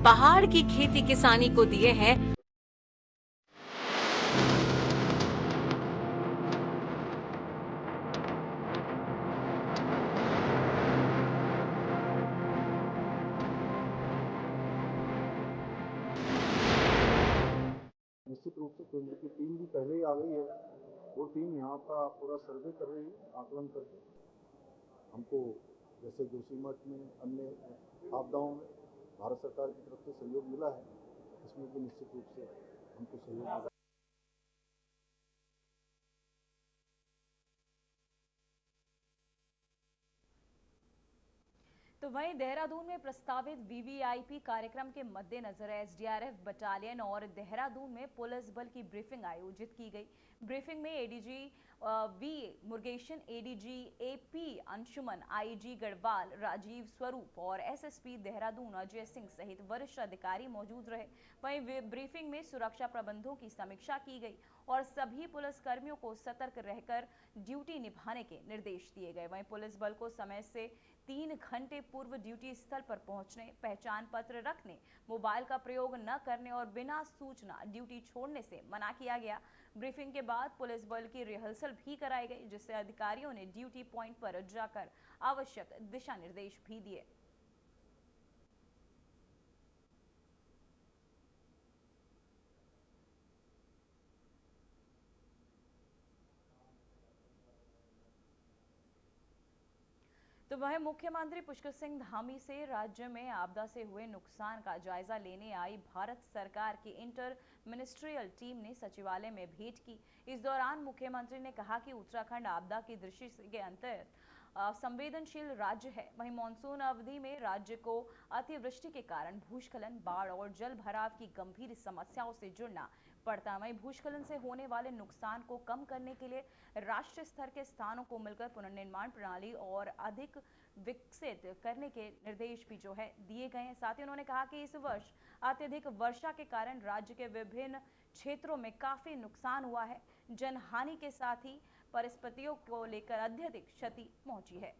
पहाड़ की खेती किसानी को दिए हैं। निश्चित रूप से केंद्र की टीम भी पहले ही आ गई है। वो टीम यहाँ का पूरा सर्वे कर रही है, आकलन करके हमको जैसे जोशीमठ में अन्य आपदाओं में भारत सरकार की तरफ से सहयोग मिला है, इसमें भी निश्चित रूप से हमको सहयोग मिला। तो वहीं देहरादून में प्रस्तावित वीवीआईपी कार्यक्रम के मद्देनजर एसडीआरएफ बटालियन और देहरादून में पुलिस बल की ब्रीफिंग आयोजित की गई। ब्रीफिंग में ADG V Murugesan, ADG AP Anshuman, IG Garhwal Rajiv Swaroop और एसएसपी देहरादून अजय सिंह सहित वरिष्ठ अधिकारी मौजूद रहे। वहीं ब्रीफिंग में सुरक्षा प्रबंधों की समीक्षा की गई और सभी पुलिस कर्मियों को सतर्क रहकर ड्यूटी निभाने के निर्देश दिए गए। वहीं पुलिस बल को समय से 3 घंटे पूर्व ड्यूटी स्थल पर पहुंचने, पहचान पत्र रखने, मोबाइल का प्रयोग न करने और बिना सूचना ड्यूटी छोड़ने से मना किया गया। ब्रीफिंग के बाद पुलिस बल की रिहर्सल भी कराई गई, जिससे अधिकारियों ने ड्यूटी पॉइंट पर जाकर आवश्यक दिशा निर्देश भी दिए। तो वह मुख्यमंत्री पुष्कर सिंह धामी से राज्य में आपदा से हुए नुकसान का जायजा लेने आई भारत सरकार की इंटर मिनिस्ट्रियल टीम ने सचिवालय में भेंट की। इस दौरान मुख्यमंत्री ने कहा कि उत्तराखंड आपदा की दृष्टि के अंतर्गत संवेदनशील राज्य है। वहीं मानसून अवधि में राज्य को अतिवृष्टि के कारण भूस्खलन, बाढ़ और जल भराव की गंभीर समस्याओं से जुड़ना पड़ता। वहीं भूस्खलन से होने वाले नुकसान को कम करने के लिए राष्ट्रीय स्तर के स्थानों को मिलकर पुनर्निर्माण प्रणाली और अधिक विकसित करने के निर्देश भी जो है दिए गए हैं। साथ ही उन्होंने कहा कि इस वर्ष अत्यधिक वर्षा के कारण राज्य के विभिन्न क्षेत्रों में काफी नुकसान हुआ है। जनहानि के साथ ही परिस्थितियों को लेकर अत्यधिक क्षति पहुंची है।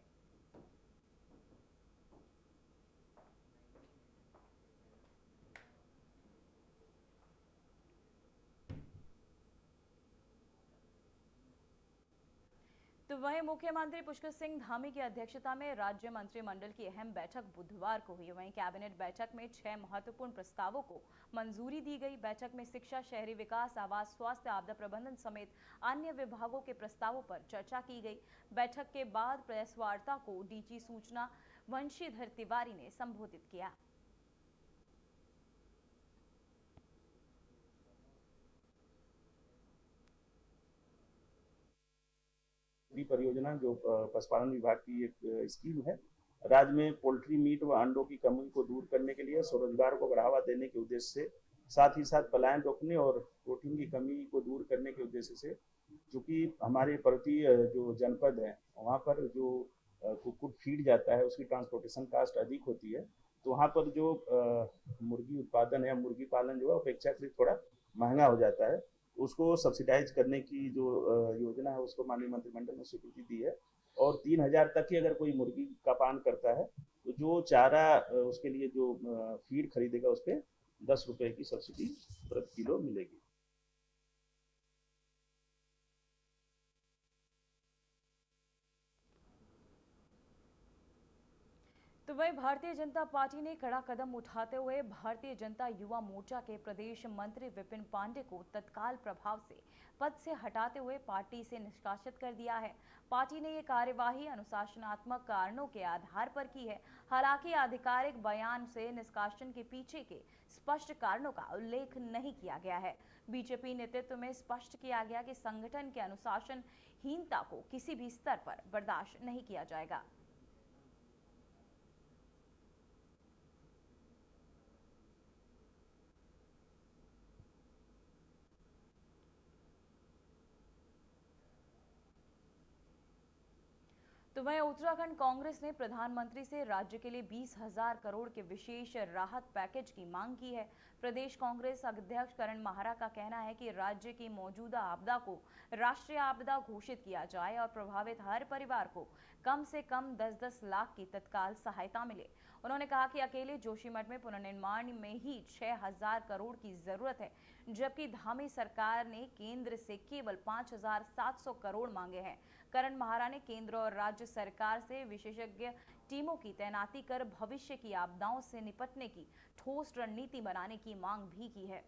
तो वहीं मुख्यमंत्री पुष्कर सिंह धामी की अध्यक्षता में राज्य मंत्रिमंडल की अहम बैठक बुधवार को हुई। वहीं कैबिनेट बैठक में 6 महत्वपूर्ण प्रस्तावों को मंजूरी दी गई। बैठक में शिक्षा, शहरी विकास, आवास, स्वास्थ्य, आपदा प्रबंधन समेत अन्य विभागों के प्रस्तावों पर चर्चा की गई। बैठक के बाद प्रेस वार्ता को डीजी सूचना वंशीधर तिवारी ने संबोधित किया। परियोजना जो पशुपालन विभाग की एक स्कीम है, राज्य में पोल्ट्री मीट व अंडों की कमी को दूर करने के लिए, स्वरोजगार को बढ़ावा देने के उद्देश्य से, साथ ही साथ पलायन रोकने और प्रोटीन की कमी को दूर करने के उद्देश्य से, चूंकि हमारे पर्वतीय जो जनपद है वहाँ पर जो कुक्कुट फीड जाता है उसकी ट्रांसपोर्टेशन कास्ट अधिक होती है, तो वहाँ पर जो मुर्गी उत्पादन है, मुर्गी पालन जो है अपेक्षाकृत थोड़ा महंगा हो जाता है। उसको सब्सिडाइज करने की जो योजना है उसको माननीय मंत्रिमंडल ने स्वीकृति दी है और 3,000 तक की अगर कोई मुर्गी का पालन करता है तो जो चारा उसके लिए जो फीड खरीदेगा उस पर 10 रुपए की सब्सिडी प्रति किलो मिलेगी। तो वही भारतीय जनता पार्टी ने कड़ा कदम उठाते हुए भारतीय जनता युवा मोर्चा के प्रदेश मंत्री विपिन पांडे को तत्काल प्रभाव से पद से हटाते हुए पार्टी से निष्कासित कर दिया है। पार्टी ने ये कार्यवाही अनुशासनात्मक कारणों के आधार पर की है। हालांकि आधिकारिक बयान से निष्कासन के पीछे के स्पष्ट कारणों का उल्लेख नहीं किया गया है। बीजेपी नेतृत्व में स्पष्ट किया गया कि संगठन के अनुशासनहीनता को किसी भी स्तर पर बर्दाश्त नहीं किया जाएगा। तो वहीं उत्तराखंड कांग्रेस ने प्रधानमंत्री से राज्य के लिए 20,000 करोड़ के विशेष राहत पैकेज की मांग की है। प्रदेश कांग्रेस अध्यक्ष करण माहरा का कहना है कि राज्य की मौजूदा आपदा को राष्ट्रीय आपदा घोषित किया जाए और प्रभावित हर परिवार को कम से कम 10-10 लाख की तत्काल सहायता मिले। उन्होंने कहा कि अकेले जोशीमठ में पुनर्निर्माण में ही 6,000 करोड़ की जरूरत है, जबकि धामी सरकार ने केंद्र से केवल 5,700 करोड़ मांगे हैं। करण महारा ने केंद्र और राज्य सरकार से विशेषज्ञ टीमों की तैनाती कर भविष्य की आपदाओं से निपटने की ठोस रणनीति बनाने की मांग भी की है।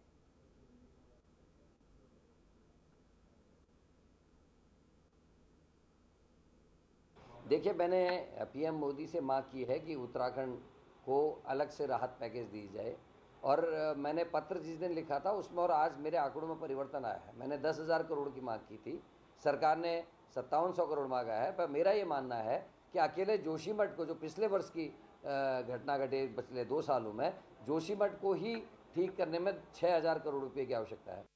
देखिए, मैंने पीएम मोदी से मांग की है कि उत्तराखंड को अलग से राहत पैकेज दी जाए, और मैंने पत्र जिस दिन लिखा था उसमें और आज मेरे आंकड़ों में परिवर्तन आया है। मैंने 10,000 करोड़ की मांग की थी, सरकार ने 5700 करोड़ मांगा है। पर मेरा ये मानना है कि अकेले जोशीमठ को, जो पिछले वर्ष की घटना घटे पिछले 2 सालों में, जोशीमठ को ही ठीक करने में 6,000 करोड़ रुपये की आवश्यकता है।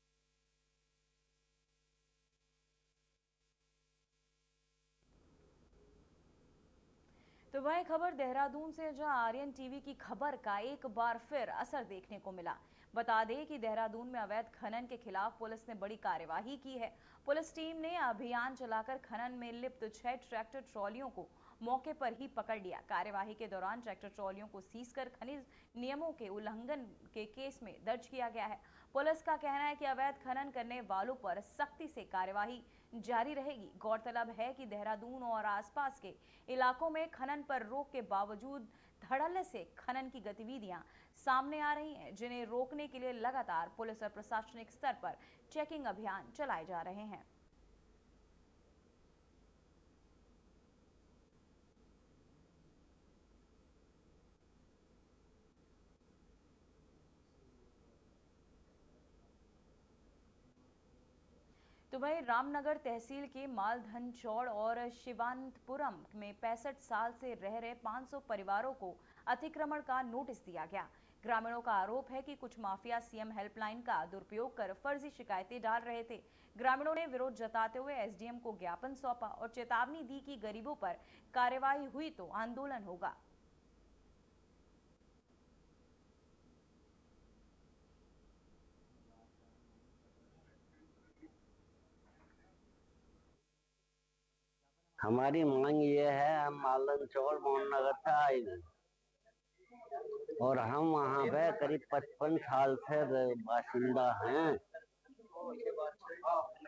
तो वही खबर देहरादून से, जहां आर्यन टीवी की खबर का एक बार फिर असर देखने को मिला। बता दें कि देहरादून में अवैध खनन के खिलाफ पुलिस ने बड़ी कार्यवाही की है। पुलिस टीम ने अभियान चलाकर खनन में लिप्त 6 ट्रैक्टर ट्रॉलियों को मौके पर ही पकड़ लिया। कार्यवाही के दौरान ट्रैक्टर ट्रॉलियों को सीज कर खनिज नियमों के उल्लंघन के केस में दर्ज किया गया है। पुलिस का कहना है कि अवैध खनन करने वालों पर सख्ती से कार्यवाही जारी रहेगी। गौरतलब है कि देहरादून और आसपास के इलाकों में खनन पर रोक के बावजूद धड़ल्ले से खनन की गतिविधियां सामने आ रही हैं, जिन्हें रोकने के लिए लगातार पुलिस और प्रशासनिक स्तर पर चेकिंग अभियान चलाए जा रहे हैं। तो वही रामनगर तहसील के मालधन चौड़ और शिवानंतपुरम में 65 साल से रह रहे 500 परिवारों को अतिक्रमण का नोटिस दिया गया। ग्रामीणों का आरोप है कि कुछ माफिया सीएम हेल्पलाइन का दुरुपयोग कर फर्जी शिकायतें डाल रहे थे। ग्रामीणों ने विरोध जताते हुए एसडीएम को ज्ञापन सौंपा और चेतावनी दी कि गरीबों पर कार्रवाई हुई तो आंदोलन होगा। हमारी मांग ये है, हम मालदन चौड़ मोहन नगर से आए हैं और हम वहाँ पे करीब 55 साल से बाशिंदा हैं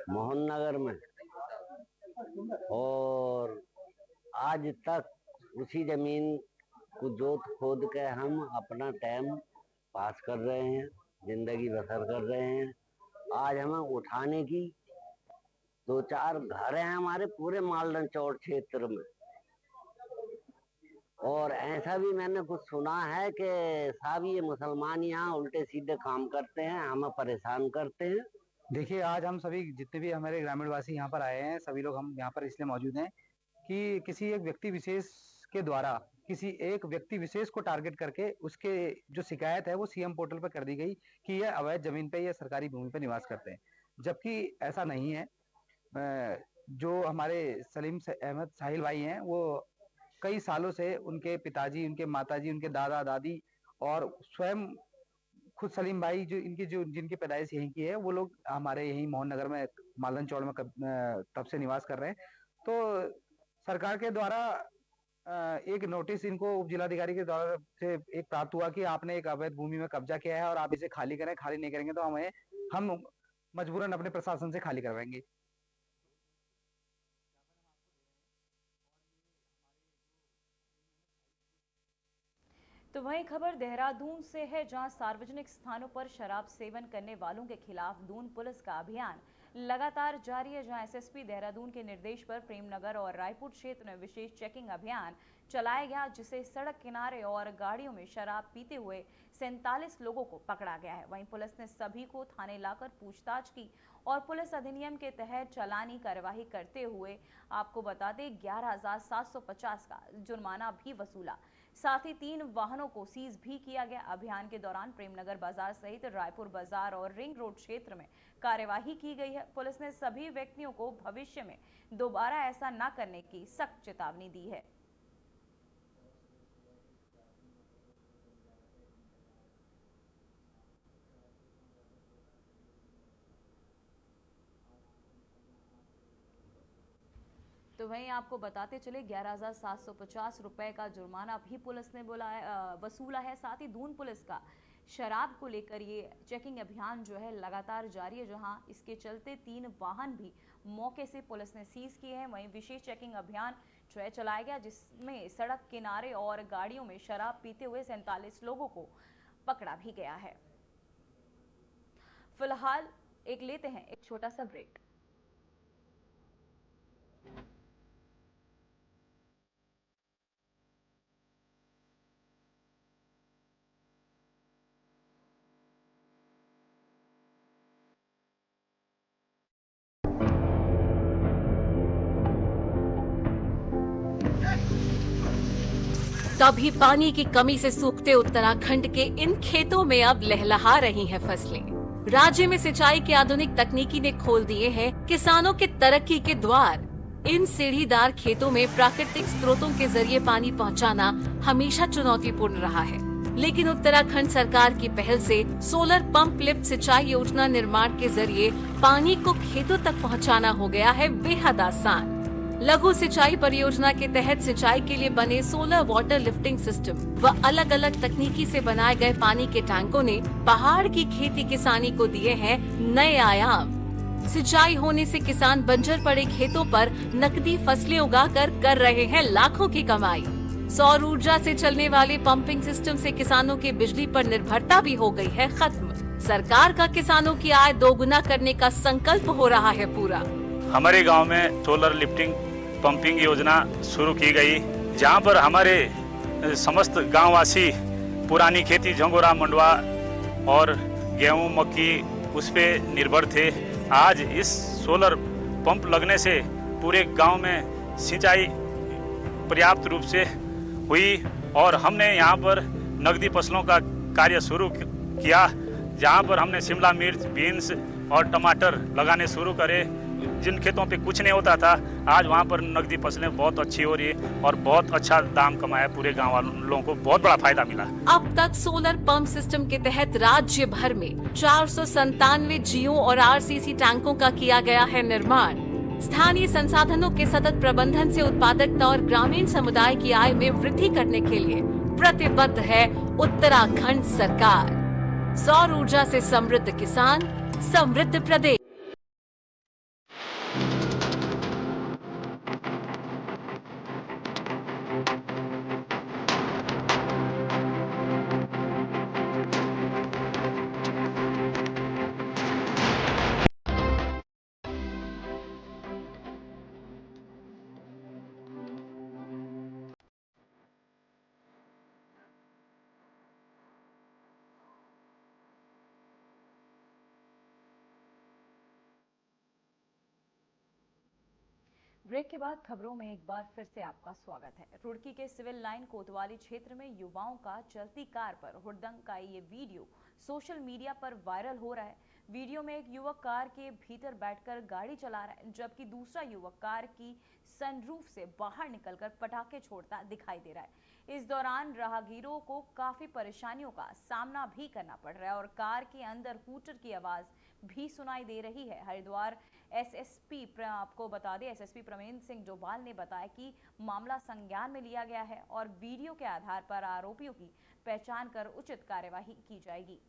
मोहन नगर में, और आज तक उसी जमीन को जोत खोद के हम अपना टाइम पास कर रहे हैं, जिंदगी बसर कर रहे हैं। आज हमें उठाने की 2-4 घर हैं हमारे पूरे मालदन चौड़ क्षेत्र में, और ऐसा भी मैंने कुछ सुना है कि साहब ये मुसलमान यहाँ उल्टे सीधे काम करते हैं, हमें परेशान करते हैं। देखिए, आज हम सभी जितने भी हमारे ग्रामीण वासी यहाँ पर आए हैं, सभी लोग हम यहाँ पर इसलिए मौजूद हैं कि किसी एक व्यक्ति विशेष के द्वारा किसी एक व्यक्ति विशेष को टारगेट करके उसके जो शिकायत है वो सीएम पोर्टल पर कर दी गई कि यह अवैध जमीन पे या सरकारी भूमि पे निवास करते हैं, जबकि ऐसा नहीं है। जो हमारे सलीम अहमद साहिल भाई हैं, वो कई सालों से उनके पिताजी, उनके माताजी, उनके दादा दादी और स्वयं खुद सलीम भाई जो जिनकी पैदाइश यहीं की है, वो लोग हमारे यहीं मोहन नगर में मालदन चौड़ में तब से निवास कर रहे हैं। तो सरकार के द्वारा एक नोटिस इनको उप जिलाधिकारी के द्वारा से एक प्राप्त हुआ कि आपने एक अवैध भूमि में कब्जा किया है और आप इसे खाली करें, खाली नहीं करेंगे तो हम मजबूरन अपने प्रशासन से खाली करवाएंगे। तो वहीं खबर देहरादून से है, जहां सार्वजनिक स्थानों पर शराब सेवन करने वालों के खिलाफ दून पुलिस का अभियान लगातार जारी है। जहां एसएसपी देहरादून के निर्देश पर प्रेमनगर और रायपुर क्षेत्र में विशेष चेकिंग अभियान चलाया गया, जिसे सड़क किनारे और गाड़ियों में शराब पीते हुए 47 लोगों को पकड़ा गया है। वहीं पुलिस ने सभी को थाने लाकर पूछताछ की और पुलिस अधिनियम के तहत चालानी कार्यवाही करते हुए आपको बता दें 11,750 का जुर्माना भी वसूला। साथ ही 3 वाहनों को सीज भी किया गया। अभियान के दौरान प्रेमनगर बाजार सहित रायपुर बाजार और रिंग रोड क्षेत्र में कार्यवाही की गई है। पुलिस ने सभी व्यक्तियों को भविष्य में दोबारा ऐसा न करने की सख्त चेतावनी दी है। तो तो वहीं आपको बताते चले 11,750 रुपए का जुर्माना भी पुलिस ने वसूला है। साथ ही दून पुलिस का शराब को लेकर ये चेकिंग अभियान जो है लगातार जारी है, जहां इसके चलते 3 वाहन भी मौके से पुलिस ने सीज किए हैं। वहीं विशेष चेकिंग अभियान जो है चलाया गया, जिसमें सड़क किनारे और गाड़ियों में शराब पीते हुए 47 लोगों को पकड़ा भी गया है। फिलहाल एक लेते हैं एक छोटा सा ब्रेक। तभी पानी की कमी से सूखते उत्तराखंड के इन खेतों में अब लहलहा रही हैं फसलें। राज्य में सिंचाई की आधुनिक तकनीकी ने खोल दिए हैं किसानों के तरक्की के द्वार। इन सीढ़ीदार खेतों में प्राकृतिक स्रोतों के जरिए पानी पहुंचाना हमेशा चुनौतीपूर्ण रहा है, लेकिन उत्तराखंड सरकार की पहल से सोलर पंप लिफ्ट सिंचाई योजना निर्माण के जरिए पानी को खेतों तक पहुंचाना हो गया है बेहद आसान। लघु सिंचाई परियोजना के तहत सिंचाई के लिए बने सोलर वाटर लिफ्टिंग सिस्टम व अलग अलग तकनीकी से बनाए गए पानी के टैंकों ने पहाड़ की खेती किसानी को दिए हैं नए आयाम। सिंचाई होने से किसान बंजर पड़े खेतों पर नकदी फसलें उगाकर कर रहे हैं लाखों की कमाई। सौर ऊर्जा से चलने वाले पंपिंग सिस्टम से किसानों की बिजली पर निर्भरता भी हो गई है खत्म। सरकार का किसानों की आय दोगुना करने का संकल्प हो रहा है पूरा। हमारे गांव में सोलर लिफ्टिंग पंपिंग योजना शुरू की गई, जहां पर हमारे समस्त गांववासी पुरानी खेती झंगोरा मंडवा और गेहूं मक्की उस पे निर्भर थे। आज इस सोलर पंप लगने से पूरे गांव में सिंचाई पर्याप्त रूप से हुई और हमने यहां पर नकदी फसलों का कार्य शुरू किया, जहां पर हमने शिमला मिर्च, बीन्स और टमाटर लगाने शुरू करे। जिन खेतों पे कुछ नहीं होता था, आज वहाँ पर नकदी फसलें बहुत अच्छी हो रही है और बहुत अच्छा दाम कमाया। पूरे गांव वालों को बहुत बड़ा फायदा मिला। अब तक सोलर पंप सिस्टम के तहत राज्य भर में 497 जियो और आरसीसी टैंकों का किया गया है निर्माण। स्थानीय संसाधनों के सतत प्रबंधन से उत्पादकता और ग्रामीण समुदाय की आय में वृद्धि करने के लिए प्रतिबद्ध है उत्तराखंड सरकार। सौर ऊर्जा से समृद्ध किसान, समृद्ध प्रदेश। ब्रेक के बाद खबरों में एक बार फिर से आपका स्वागत है। रुड़की के सिविल लाइन कोतवाली क्षेत्र में युवाओं का चलती कार पर हुड़दंग का ये वीडियो सोशल मीडिया पर वायरल हो रहा है। वीडियो में एक युवक कार के भीतर बैठकर गाड़ी चला रहा है, जबकि दूसरा युवक कार की सनरूफ से बाहर निकलकर पटाखे छोड़ता दिखाई दे रहा है। इस दौरान राहगीरों को काफी परेशानियों का सामना भी करना पड़ रहा है और कार के अंदर हूटर की आवाज भी सुनाई दे रही है। हरिद्वार एसएसपी आपको बता दें, एसएसपी प्रवीण सिंह डोभाल ने बताया कि मामला संज्ञान में लिया गया है और वीडियो के आधार पर आरोपियों की पहचान कर उचित कार्यवाही की जाएगी।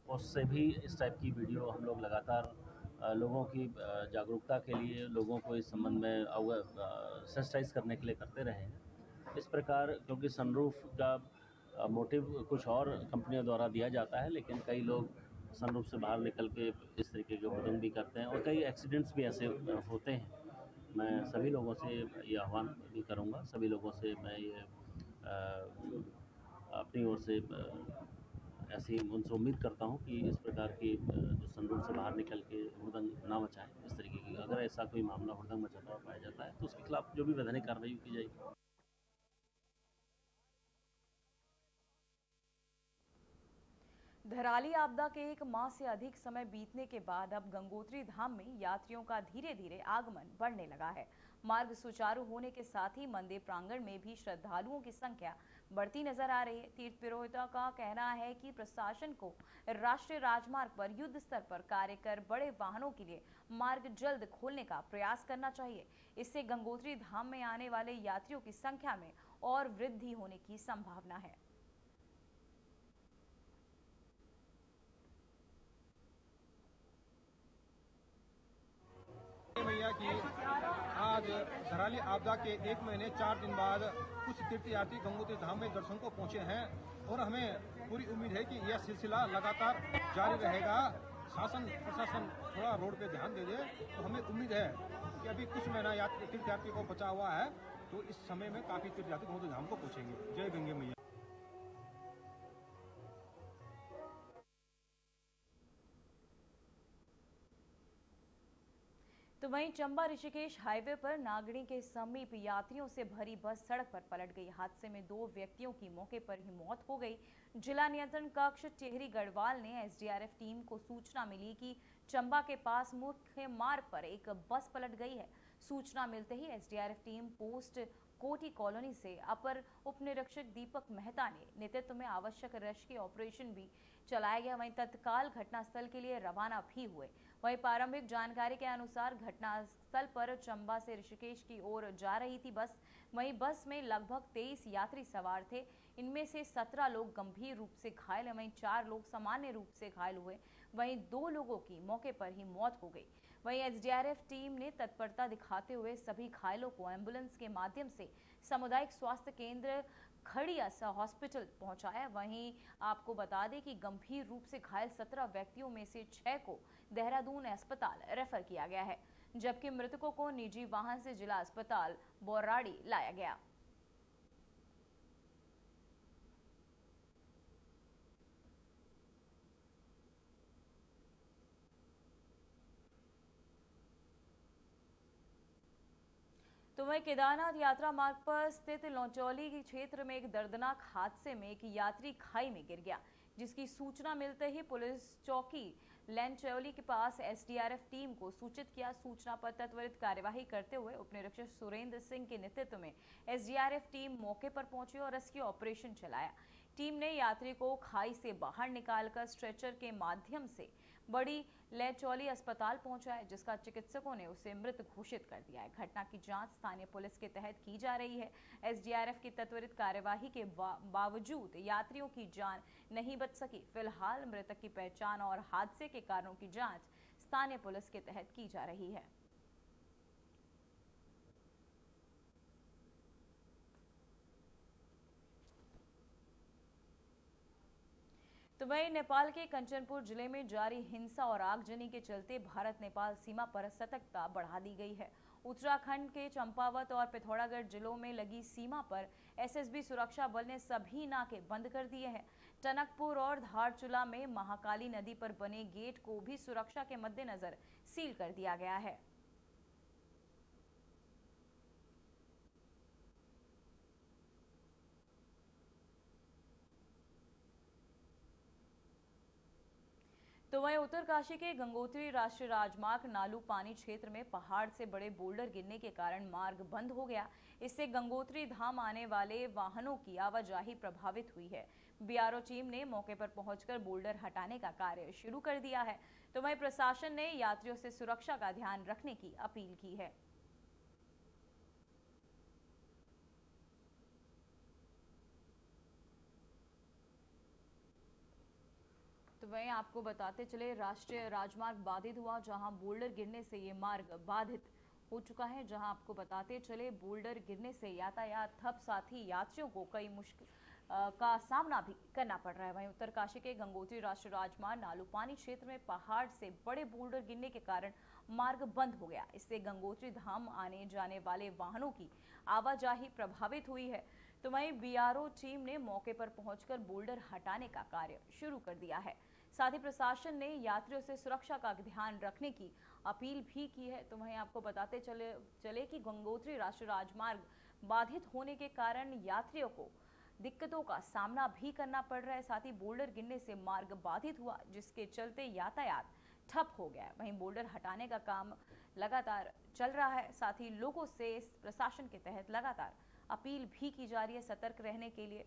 उससे भी इस टाइप की वीडियो हम लोग लगातार लोगों की जागरूकता के लिए, लोगों को इस संबंध में सेंसिटाइज करने के लिए करते रहे हैं। इस प्रकार क्योंकि सनरूफ का मोटिव कुछ और कंपनियों द्वारा दिया जाता है, लेकिन कई लोग सनरूफ से बाहर निकल के इस तरीके के हुड़दंग भी करते हैं और कई एक्सीडेंट्स भी ऐसे होते हैं। मैं सभी लोगों से ये आह्वान भी करूँगा, सभी लोगों से मैं ये अपनी ओर से ऐसी उनसे उम्मीद करता हूँ कि इस प्रकार की जो सनरूफ से बाहर निकल के हुड़दंग ना मचाएं। इस तरीके की अगर ऐसा कोई मामला हुड़दंग मचाता हुआ पाया जाता है तो उसके खिलाफ जो भी वैधानिक कार्रवाई की जाएगी। धराली आपदा के 1 माह से अधिक समय बीतने के बाद अब गंगोत्री धाम में यात्रियों का धीरे धीरे आगमन बढ़ने लगा है। मार्ग सुचारू होने के साथ ही मंदिर प्रांगण में भी श्रद्धालुओं की संख्या बढ़ती नजर आ रही है। तीर्थ पुरोहितों का कहना है कि प्रशासन को राष्ट्रीय राजमार्ग पर युद्ध स्तर पर कार्य कर बड़े वाहनों के लिए मार्ग जल्द खोलने का प्रयास करना चाहिए। इससे गंगोत्री धाम में आने वाले यात्रियों की संख्या में और वृद्धि होने की संभावना है। मैया की आज धराली आपदा के 1 महीने 4 दिन बाद कुछ तीर्थयात्री गंगोत्री धाम में दर्शन को पहुंचे हैं और हमें पूरी उम्मीद है कि यह सिलसिला लगातार जारी रहेगा। शासन प्रशासन थोड़ा रोड पे ध्यान दे दे तो हमें उम्मीद है कि अभी कुछ महीना तीर्थयात्री को बचा हुआ है, तो इस समय में काफी तीर्थयात्री गंगोत्री धाम को पहुंचेंगे। जय गंगे मैया। तो वहीं चंबा ऋषिकेश हाईवे पर नागड़ी के समीप यात्रियों से भरी बस सड़क पर पलट गई। हादसे में 2 व्यक्तियों की मौके पर ही मौत हो गई। जिला नियंत्रण कक्ष टिहरी गढ़वाल ने एसडीआरएफ टीम को सूचना मिली कि चंबा के पास मुख्य मार्ग पर एक बस पलट गई है। सूचना मिलते ही एसडीआरएफ टीम पोस्ट कोटी कॉलोनी से अपर उपनिरीक्षक दीपक मेहता ने नेतृत्व में आवश्यक रेस्क्यू ऑपरेशन भी चलाया गया। वहीं तत्काल घटनास्थल के लिए रवाना भी हुए। वहीं प्रारंभिक जानकारी के अनुसार घटनास्थल पर चंबा से ऋषिकेश की ओर जा रही थी बस। वहीं बस में लगभग 23 यात्री सवार थे। इनमें से 17 लोग गंभीर रूप से घायल हैं, वहीं 4 लोग सामान्य रूप से घायल हुए। वहीं 2 लोगों की मौके पर ही मौत हो गई। वहीं एसडीआरएफ टीम ने तत्परता दिखाते हुए सभी घायलों को एम्बुलेंस के माध्यम से सामुदायिक स्वास्थ्य केंद्र खड़िया हॉस्पिटल पहुंचाया। वहीं आपको बता दें कि गंभीर रूप से घायल 17 व्यक्तियों में से 6 को देहरादून अस्पताल रेफर किया गया है, जबकि मृतकों को निजी वाहन से जिला अस्पताल बोराड़ी लाया गया। तो वहीं केदारनाथ यात्रा मार्ग पर स्थित लौचौली के क्षेत्र में एक दर्दनाक हादसे में एक यात्री खाई में गिर गया, जिसकी सूचना मिलते ही पुलिस चौकी लौचौली के पास एसडीआरएफ टीम को सूचित किया। सूचना पर त्वरित कार्यवाही करते हुए उपनिरीक्षक सुरेंद्र सिंह के नेतृत्व में एसडीआरएफ टीम मौके पर पहुंची और रेस्क्यू ऑपरेशन चलाया। टीम ने यात्री को खाई से बाहर निकालकर स्ट्रेचर के माध्यम से बड़ी लौचौली अस्पताल पहुंचाया, जिसका चिकित्सकों ने उसे मृत घोषित कर दिया है। घटना की जांच स्थानीय पुलिस के तहत की जा रही है। एसडीआरएफ की त्वरित कार्यवाही के बावजूद यात्रियों की जान नहीं बच सकी। फिलहाल मृतक की पहचान और हादसे के कारणों की जांच स्थानीय पुलिस के तहत की जा रही है। तो वहीं नेपाल के कंचनपुर जिले में जारी हिंसा और आगजनी के चलते भारत नेपाल सीमा पर सतर्कता बढ़ा दी गई है। उत्तराखंड के चंपावत और पिथौरागढ़ जिलों में लगी सीमा पर एसएसबी सुरक्षा बल ने सभी नाके बंद कर दिए हैं। टनकपुर और धारचूला में महाकाली नदी पर बने गेट को भी सुरक्षा के मद्देनजर सील कर दिया गया है। तो वहीं उत्तरकाशी के गंगोत्री राष्ट्रीय राजमार्ग नालू पानी क्षेत्र में पहाड़ से बड़े बोल्डर गिरने के कारण मार्ग बंद हो गया। इससे गंगोत्री धाम आने वाले वाहनों की आवाजाही प्रभावित हुई है। बीआरओ टीम ने मौके पर पहुंचकर बोल्डर हटाने का कार्य शुरू कर दिया है। तो वहीं प्रशासन ने यात्रियों से सुरक्षा का ध्यान रखने की अपील की है। तो वहीं आपको बताते चले राष्ट्रीय राजमार्ग बाधित हुआ, जहां बोल्डर गिरने से ये मार्ग बाधित हो चुका है। जहां आपको बताते चले बोल्डर गिरने से यातायात ठप, साथ ही यात्रियों को कई मुश्किल का सामना भी करना पड़ रहा है। वहीं उत्तरकाशी के गंगोत्री राष्ट्रीय राजमार्ग नालूपानी क्षेत्र में पहाड़ से बड़े बोल्डर गिरने के कारण मार्ग बंद हो गया। इससे गंगोत्री धाम आने जाने वाले वाहनों की आवाजाही प्रभावित हुई है। तो वहीं बीआरओ टीम ने मौके पर पहुंचकर बोल्डर हटाने का कार्य शुरू कर दिया है। साथ ही प्रशासन ने यात्रियों से सुरक्षा का ध्यान रखने की अपील भी की है। तो वहीं आपको बताते चले कि गंगोत्री राष्ट्रीय राजमार्ग बाधित होने के कारण यात्रियों को दिक्कतों का सामना भी करना पड़ रहा है। साथ ही बोल्डर गिरने से मार्ग बाधित हुआ, जिसके चलते यातायात ठप हो गया है। वहीं बोल्डर हटाने का काम लगातार चल रहा है। साथ ही लोगों से इस प्रशासन के तहत लगातार अपील भी की जा रही है सतर्क रहने के लिए।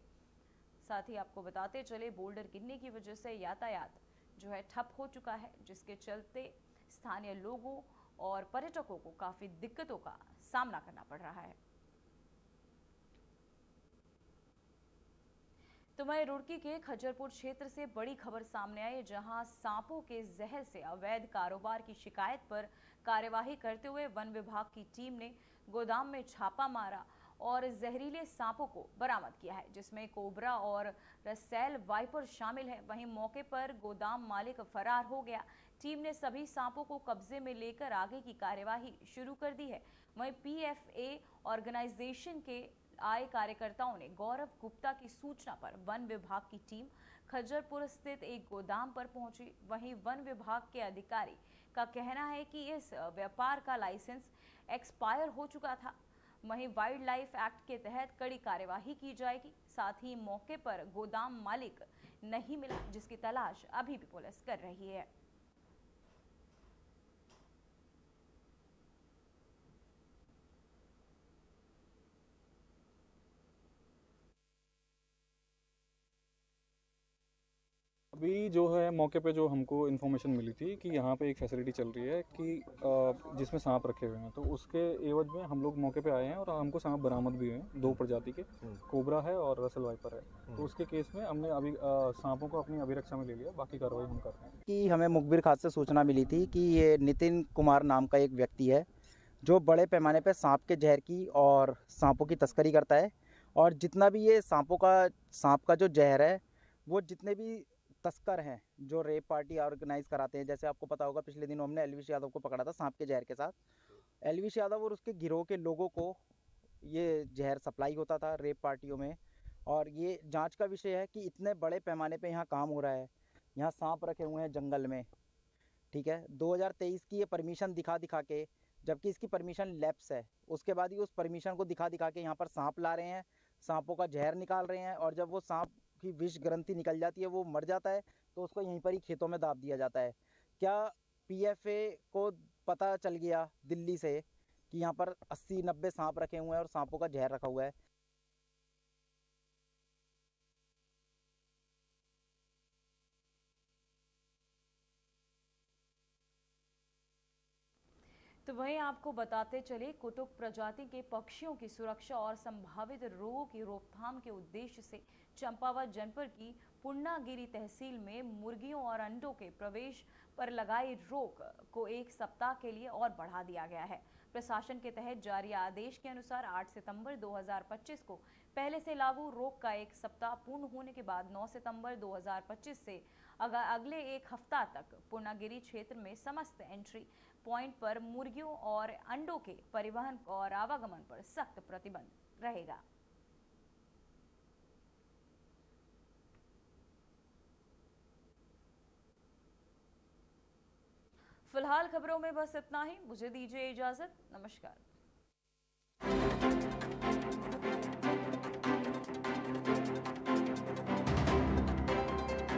साथ ही आपको बताते चले, बोल्डर गिरने की वजह से यातायात जो है ठप हो चुका है, जिसके चलते स्थानीय लोगों और पर्यटकों को काफी दिक्कतों का सामना करना पड़ रहा है। तो वहीं रुड़की के खज्जरपुर क्षेत्र से बड़ी खबर सामने आई, जहां सांपों के जहर से अवैध कारोबार की शिकायत पर कार्यवाही करते हुए वन विभाग की टीम ने गोदाम में छापा मारा और जहरीले सांपों को बरामद किया है, जिसमें कोबरा और रसेल वाइपर शामिल है। वहीं मौके पर गोदाम मालिक फरार हो गया। टीम ने सभी सांपों को कब्जे में लेकर आगे की कार्यवाही शुरू कर दी है। वहीं PFA ऑर्गेनाइजेशन के आए कार्यकर्ताओं ने गौरव गुप्ता की सूचना पर वन विभाग की टीम खज्जरपुर स्थित एक गोदाम पर पहुंची। वहीं वन विभाग के अधिकारी का कहना है कि इस व्यापार का लाइसेंस एक्सपायर हो चुका था। वहीं वाइल्ड लाइफ एक्ट के तहत कड़ी कार्यवाही की जाएगी। साथ ही मौके पर गोदाम मालिक नहीं मिला, जिसकी तलाश अभी भी पुलिस कर रही है। अभी जो है मौके पे जो हमको इन्फॉर्मेशन मिली थी कि यहाँ पे एक फैसिलिटी चल रही है कि जिसमें सांप रखे हुए हैं, तो उसके एवज में हम लोग मौके पे आए हैं और हमको सांप बरामद भी हुए हैं। 2 प्रजाति के, कोबरा है और रसल वाइपर है। तो उसके केस में हमने अभी सांपों को अपनी अभिरक्षा में ले लिया। बाकी कार्रवाई हम कर रहे हैं। कि हमें मुखबिर खास से सूचना मिली थी कि ये नितिन कुमार नाम का एक व्यक्ति है जो बड़े पैमाने पर सांप के जहर की और सांपों की तस्करी करता है। और जितना भी ये सांप का जो जहर है, वो जितने भी तस्कर हैं जो रेप पार्टी ऑर्गेनाइज कराते हैं, जैसे आपको पता होगा पिछले दिनों हमने एलविश यादव को पकड़ा था सांप के जहर के साथ। एलविश यादव और उसके गिरोह के लोगों को ये जहर सप्लाई होता था रेप पार्टियों में। और ये जांच का विषय है कि इतने बड़े पैमाने पे यहाँ काम हो रहा है, यहाँ सांप रखे हुए हैं जंगल में, ठीक है। 2023 की ये परमिशन दिखा के, जबकि इसकी परमिशन लैप्स है, उसके बाद ही उस परमिशन को दिखा के यहाँ पर सांप ला रहे हैं, सांपों का जहर निकाल रहे हैं। और जब वो सांप की विष ग्रंथि निकल जाती है, वो मर जाता है, तो उसको यहीं पर ही खेतों में दाब दिया जाता है। क्या PFA को पता चल गया दिल्ली से कि यहाँ पर 80-90 सांप रखे हुए हैं और सांपों का जहर रखा हुआ है? तो वहीं आपको बताते चले, कुतुब प्रजाति के पक्षियों की सुरक्षा और संभावित रोगों की रोकथाम के उद्देश्य से चंपावत जनपद की पूर्णागिरी तहसील में मुर्गियों और अंडों के प्रवेश पर लगाई रोक को 1 सप्ताह के लिए और बढ़ा दिया गया है। प्रशासन के तहत जारी आदेश के अनुसार 8 सितंबर 2025 को पहले से लागू रोक का 1 सप्ताह पूर्ण होने के बाद 9 सितंबर 2025 से अगले 1 हफ्ता तक पूर्णागिरी क्षेत्र में समस्त एंट्री पॉइंट पर मुर्गियों और अंडों के परिवहन और आवागमन पर सख्त प्रतिबंध रहेगा। फिलहाल खबरों में बस इतना ही। मुझे दीजिए इजाजत। नमस्कार।